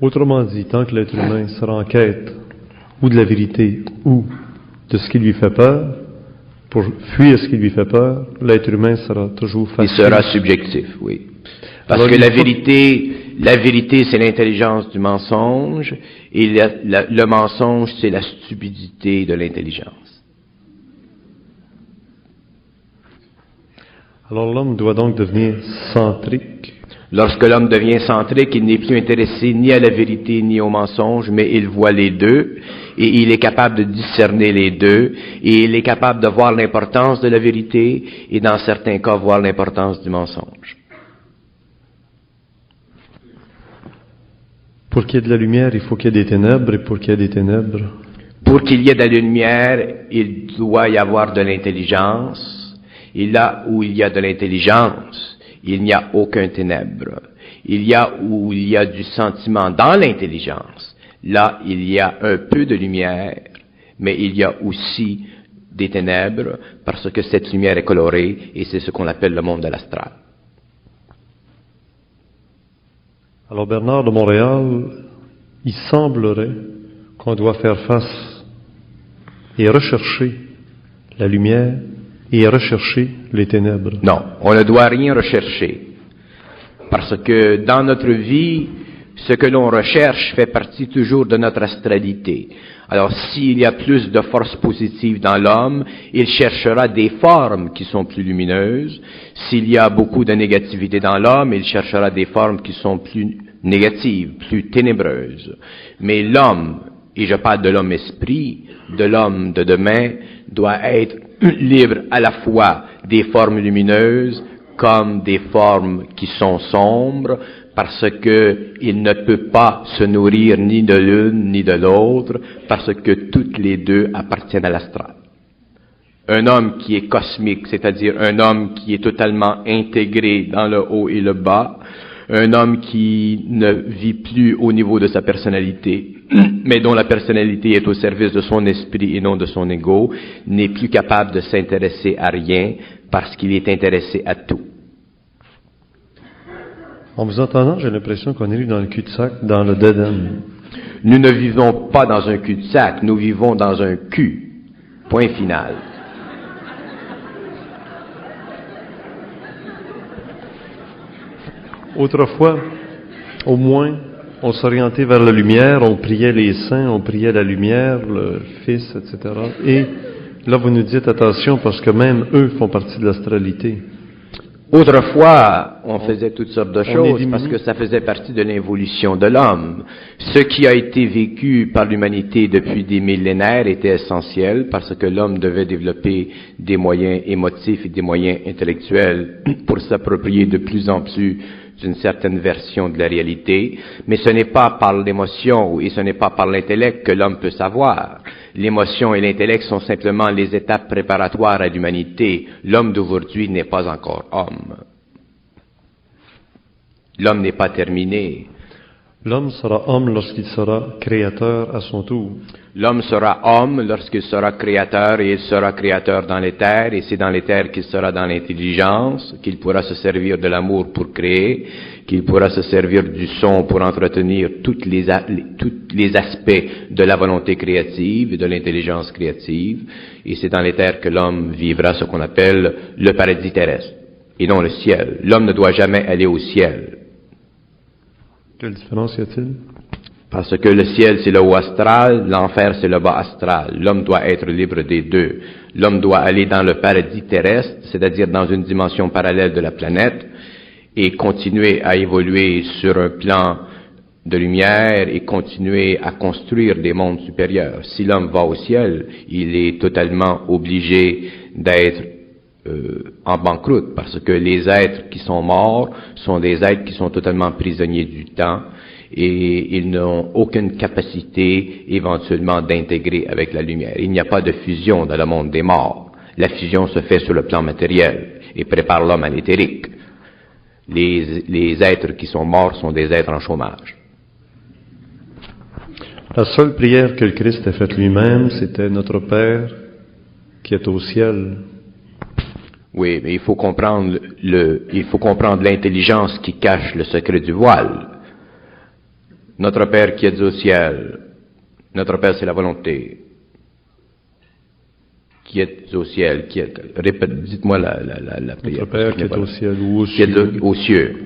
Autrement dit, tant que l'être humain sera en quête ou de la vérité ou de ce qui lui fait peur, pour fuir ce qui lui fait peur, l'être humain sera toujours Il facile. sera subjectif, oui. Parce Alors, que il la faut- vérité, c'est l'intelligence du mensonge, et le mensonge, c'est la stupidité de l'intelligence. Alors l'homme doit donc devenir centrique. Lorsque l'homme devient centrique, il n'est plus intéressé ni à la vérité ni au mensonge, mais il voit les deux, et il est capable de discerner les deux, et il est capable de voir l'importance de la vérité, et dans certains cas, voir l'importance du mensonge. Pour qu'il y ait de la lumière, il faut qu'il y ait des ténèbres, et pour qu'il y ait des ténèbres, Pour qu'il y ait de la lumière, il doit y avoir de l'intelligence, et là où il y a de l'intelligence, il n'y a aucun ténèbre. Il y a où il y a du sentiment dans l'intelligence, là il y a un peu de lumière, mais il y a aussi des ténèbres, parce que cette lumière est colorée, et c'est ce qu'on appelle le monde de l'astral. alors Bernard de Montréal, il semblerait qu'on doit faire face et rechercher la lumière et rechercher les ténèbres. Non, on ne doit rien rechercher. Parce que dans notre vie, ce que l'on recherche fait partie toujours de notre astralité. Alors s'il y a plus de force positive dans l'homme, il cherchera des formes qui sont plus lumineuses. S'il y a beaucoup de négativité dans l'homme, il cherchera des formes qui sont plus négatives, plus ténébreuses. Mais l'homme, et je parle de l'homme esprit, de l'homme de demain, doit être libre à la fois des formes lumineuses comme des formes qui sont sombres, parce que il ne peut pas se nourrir ni de l'une ni de l'autre, parce que toutes les deux appartiennent à l'astral. Un homme qui est cosmique, c'est-à-dire un homme qui est totalement intégré dans le haut et le bas, un homme qui ne vit plus au niveau de sa personnalité, mais dont la personnalité est au service de son esprit et non de son ego, n'est plus capable de s'intéresser à rien parce qu'il est intéressé à tout. En vous entendant, j'ai l'impression qu'on est dans le cul-de-sac, dans le dead end. Nous ne vivons pas dans un cul-de-sac, nous vivons dans un cul. Point final. Autrefois, au moins, on s'orientait vers la lumière, on priait les saints, on priait la lumière, le Fils, etc. Et là, vous nous dites attention parce que même eux font partie de l'astralité. Autrefois, on faisait toutes sortes de choses diminué. parce que ça faisait partie de l'évolution de l'homme. Ce qui a été vécu par l'humanité depuis des millénaires était essentiel parce que l'homme devait développer des moyens émotifs et des moyens intellectuels pour s'approprier de plus en plus d'une certaine version de la réalité, mais ce n'est pas par l'émotion et ce n'est pas par l'intellect que l'homme peut savoir. L'émotion et l'intellect sont simplement les étapes préparatoires à l'humanité. L'homme d'aujourd'hui n'est pas encore homme. L'homme n'est pas terminé. L'homme sera homme lorsqu'il sera créateur à son tour. L'homme sera homme lorsqu'il sera créateur, et il sera créateur dans les terres, et c'est dans les terres qu'il sera dans l'intelligence, qu'il pourra se servir de l'amour pour créer, qu'il pourra se servir du son pour entretenir tous les aspects de la volonté créative et de l'intelligence créative, et c'est dans les terres que l'homme vivra ce qu'on appelle le paradis terrestre, et non le ciel. L'homme ne doit jamais aller au ciel. Quelle différence y a-t-il? Parce que le ciel, c'est le haut astral, l'enfer, c'est le bas astral. L'homme doit être libre des deux. L'homme doit aller dans le paradis terrestre, c'est-à-dire dans une dimension parallèle de la planète, et continuer à évoluer sur un plan de lumière et continuer à construire des mondes supérieurs. Si l'homme va au ciel, il est totalement obligé d'être en banqueroute, parce que les êtres qui sont morts sont des êtres qui sont totalement prisonniers du temps, et ils n'ont aucune capacité éventuellement d'intégrer avec la lumière. Il n'y a pas de fusion dans le monde des morts. La fusion se fait sur le plan matériel et prépare l'homme à l'éthérique. Les êtres qui sont morts sont des êtres en chômage. La seule prière que le Christ a faite lui-même, c'était notre Père qui est au ciel. Oui, mais il faut comprendre l'intelligence qui cache le secret du voile. Notre Père qui êtes au ciel. Notre Père, c'est la volonté. Qui êtes au ciel. Dites-moi la prière. Notre Père qui est au ciel ou aux Qui êtes cieux. aux cieux.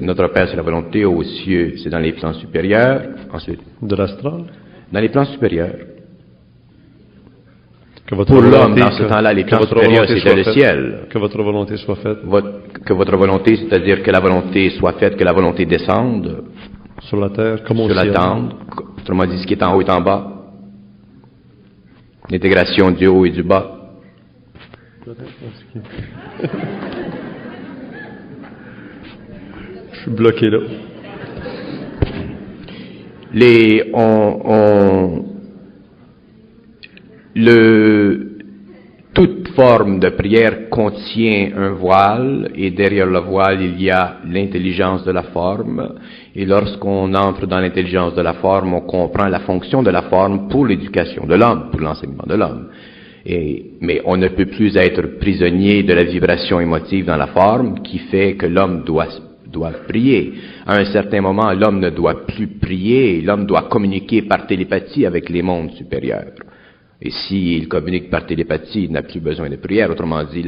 Notre Père, c'est la volonté. Aux cieux, c'est dans les plans supérieurs. Ensuite, De l'astral. dans les plans supérieurs. Que votre Pour l'homme, volonté- dans ce temps-là, les que plans votre supérieurs, volonté c'était soit le faite. ciel. Que votre volonté soit faite Que votre volonté, c'est-à-dire que la volonté soit faite, que la volonté descende sur la terre comme au sur la ciel. tente. Autrement dit, ce qui est en haut est en bas. L'intégration du haut et du bas. Je suis bloqué là. Toute forme de prière contient un voile, et derrière le voile, il y a l'intelligence de la forme. Et lorsqu'on entre dans l'intelligence de la forme, on comprend la fonction de la forme pour l'éducation de l'homme, pour l'enseignement de l'homme. Mais on ne peut plus être prisonnier de la vibration émotive dans la forme qui fait que l'homme doit prier. À un certain moment, l'homme ne doit plus prier, l'homme doit communiquer par télépathie avec les mondes supérieurs. Et s'il communique par télépathie, il n'a plus besoin de prière. Autrement dit,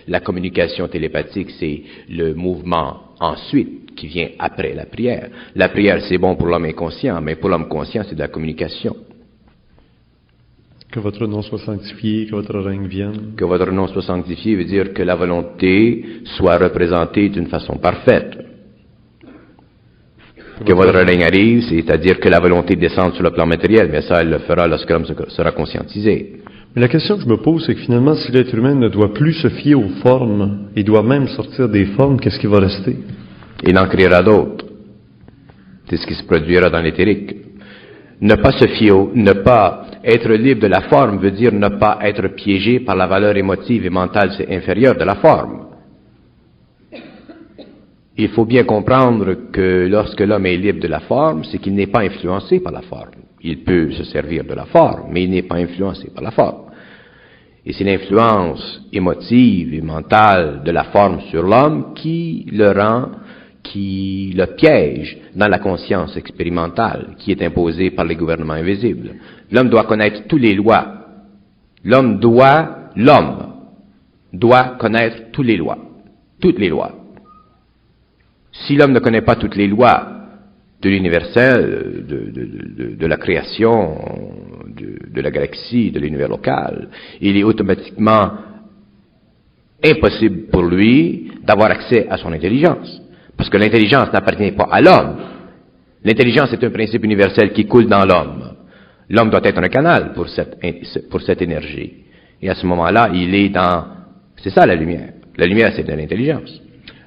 la communication télépathique, c'est le mouvement ensuite qui vient après la prière. La prière, c'est bon pour l'homme inconscient, mais pour l'homme conscient, c'est de la communication. Que votre nom soit sanctifié, que votre règne vienne. Que votre nom soit sanctifié veut dire que la volonté soit représentée d'une façon parfaite. Que votre règne arrive, c'est-à-dire que la volonté descende sur le plan matériel, mais ça, elle le fera lorsque l'homme sera conscientisé. Mais la question que je me pose, c'est que finalement, si l'être humain ne doit plus se fier aux formes, il doit même sortir des formes, qu'est-ce qui va rester? Il en créera d'autres. C'est ce qui se produira dans l'éthérique. Ne pas se fier, ne pas être libre de la forme veut dire ne pas être piégé par la valeur émotive et mentale inférieure de la forme. Il faut bien comprendre que lorsque l'homme est libre de la forme, c'est qu'il n'est pas influencé par la forme. Il peut se servir de la forme, mais il n'est pas influencé par la forme. Et c'est l'influence émotive et mentale de la forme sur l'homme qui le piège dans la conscience expérimentale qui est imposée par les gouvernements invisibles. L'homme doit connaître toutes les lois. L'homme doit connaître toutes les lois. Si l'homme ne connaît pas toutes les lois de l'universel, de la création, de la galaxie, de l'univers local, il est automatiquement impossible pour lui d'avoir accès à son intelligence. Parce que l'intelligence n'appartient pas à l'homme. L'intelligence est un principe universel qui coule dans l'homme. L'homme doit être un canal pour cette énergie. Et à ce moment-là, c'est ça la lumière. La lumière, c'est de l'intelligence.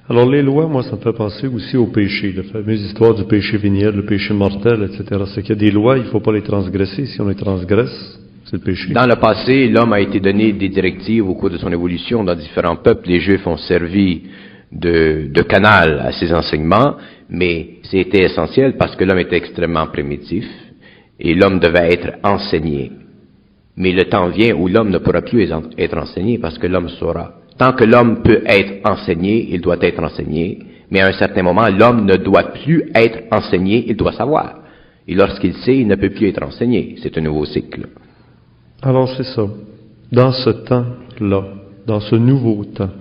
Alors les lois, moi, ça me fait penser aussi au péché, la fameuse histoire du péché véniel, le péché mortel, etc. C'est qu'il y a des lois, il ne faut pas les transgresser. Si on les transgresse, c'est le péché. Dans le passé, l'homme a été donné des directives au cours de son évolution dans différents peuples. Les Juifs ont servi de canal à ces enseignements, mais c'était essentiel parce que l'homme était extrêmement primitif et l'homme devait être enseigné. Mais le temps vient où l'homme ne pourra plus être enseigné parce que l'homme saura. Tant que l'homme peut être enseigné, il doit être enseigné, mais à un certain moment, l'homme ne doit plus être enseigné, il doit savoir. Et lorsqu'il sait, il ne peut plus être enseigné. C'est un nouveau cycle. Alors c'est ça. Dans ce temps-là, dans ce nouveau temps,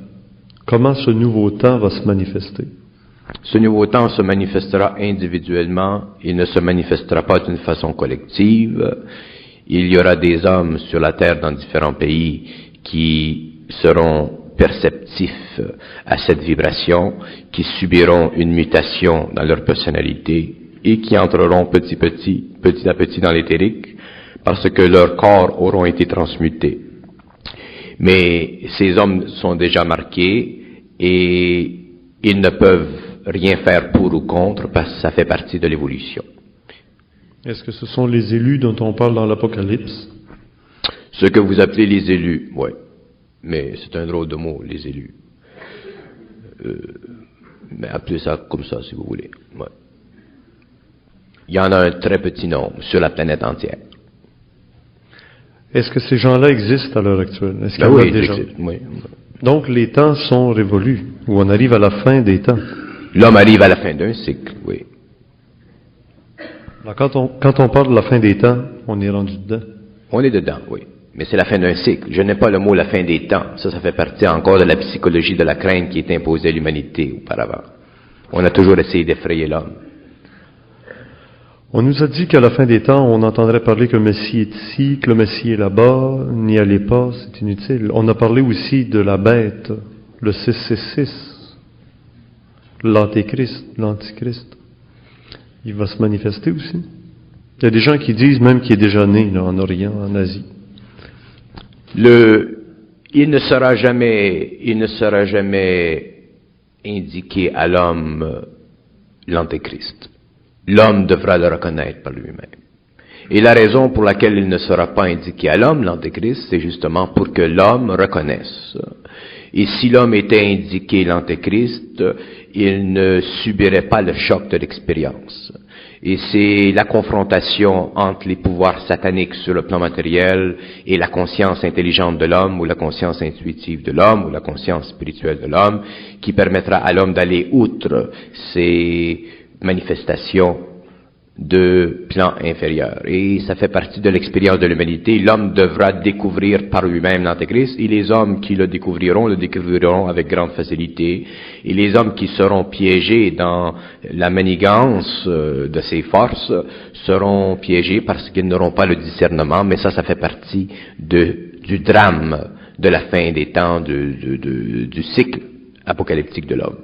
comment ce nouveau temps va se manifester? Ce nouveau temps se manifestera individuellement, il ne se manifestera pas d'une façon collective. Il y aura des hommes sur la terre dans différents pays qui seront perceptifs à cette vibration, qui subiront une mutation dans leur personnalité et qui entreront petit à petit dans l'éthérique parce que leurs corps auront été transmutés. Mais ces hommes sont déjà marqués et ils ne peuvent rien faire pour ou contre parce que ça fait partie de l'évolution. Est-ce que ce sont les élus dont on parle dans l'Apocalypse? Ce que vous appelez les élus, oui. Mais c'est un drôle de mot, les élus. Mais appelez ça comme ça, si vous voulez. Ouais. Il y en a un très petit nombre sur la planète entière. Est-ce que ces gens-là existent à l'heure actuelle? Est-ce qu'il y en Oui, a déjà? oui. Donc les temps sont révolus, ou on arrive à la fin des temps. L'homme arrive à la fin d'un cycle, oui. Alors, quand on parle de la fin des temps, on est rendu dedans. On est dedans, oui. Mais c'est la fin d'un cycle. Je n'aime pas le mot la fin des temps. Ça fait partie encore de la psychologie de la crainte qui est imposée à l'humanité auparavant. On a toujours essayé d'effrayer l'homme. On nous a dit qu'à la fin des temps, on entendrait parler que le Messie est ici, que le Messie est là-bas, n'y allez pas, c'est inutile. On a parlé aussi de la bête, le 666, l'Antichrist. Il va se manifester aussi. Il y a des gens qui disent même qu'il est déjà né là, en Orient, en Asie. Il ne sera jamais indiqué à l'homme l'Antéchrist. L'homme devra le reconnaître par lui-même. Et la raison pour laquelle il ne sera pas indiqué à l'homme l'Antéchrist, c'est justement pour que l'homme reconnaisse. Et si l'homme était indiqué l'Antéchrist, il ne subirait pas le choc de l'expérience. Et c'est la confrontation entre les pouvoirs sataniques sur le plan matériel et la conscience intelligente de l'homme, ou la conscience intuitive de l'homme, ou la conscience spirituelle de l'homme, qui permettra à l'homme d'aller outre ces manifestations de plan inférieur. Et ça fait partie de l'expérience de l'humanité. L'homme devra découvrir par lui-même l'Antéchrist, et les hommes qui le découvriront avec grande facilité. Et les hommes qui seront piégés dans la manigance de ces forces seront piégés parce qu'ils n'auront pas le discernement, mais ça fait partie du drame de la fin des temps, du cycle apocalyptique de l'homme.